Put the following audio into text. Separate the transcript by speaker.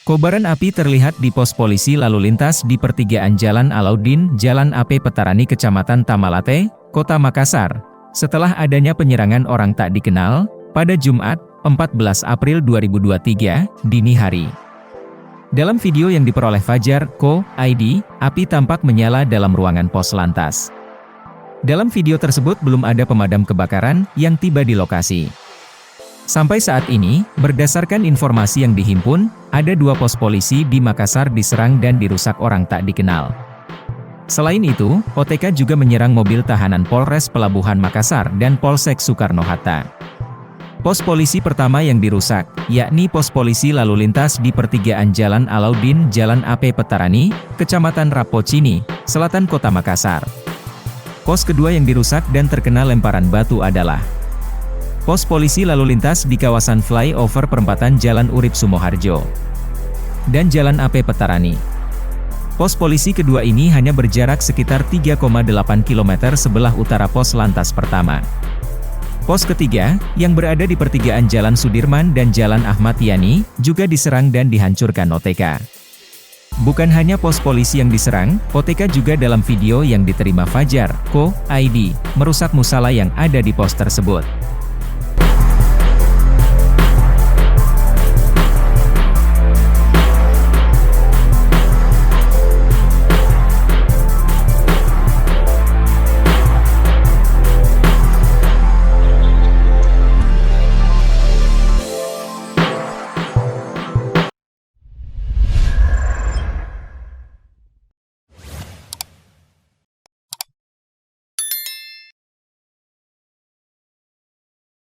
Speaker 1: Kobaran api terlihat di pos polisi lalu lintas di pertigaan Jalan Alauddin, Jalan AP Petarani Kecamatan Tamalate, Kota Makassar, setelah adanya penyerangan orang tak dikenal, pada Jumat, 14 April 2023, dini hari. Dalam video yang diperoleh Fajar Co. ID, api tampak menyala dalam ruangan pos lantas. Dalam video tersebut belum ada pemadam kebakaran yang tiba di lokasi. Sampai saat ini, berdasarkan informasi yang dihimpun, ada 2 pos polisi di Makassar diserang dan dirusak orang tak dikenal. Selain itu, OTK juga menyerang mobil tahanan Polres Pelabuhan Makassar dan Polsek Soekarno-Hatta. Pos polisi pertama yang dirusak, yakni pos polisi lalu lintas di pertigaan Jalan Alauddin, Jalan AP Petarani, Kecamatan Rapocini, Selatan Kota Makassar. Pos kedua yang dirusak dan terkena lemparan batu adalah pos polisi lalu lintas di kawasan flyover perempatan Jalan Urip Sumoharjo dan Jalan AP Petarani. Pos polisi kedua ini hanya berjarak sekitar 3,8 km sebelah utara pos lantas pertama. Pos ketiga, yang berada di pertigaan Jalan Sudirman dan Jalan Ahmad Yani, juga diserang dan dihancurkan OTK. Bukan hanya pos polisi yang diserang, OTK juga dalam video yang diterima Fajar Co. ID, merusak musala yang ada di pos tersebut.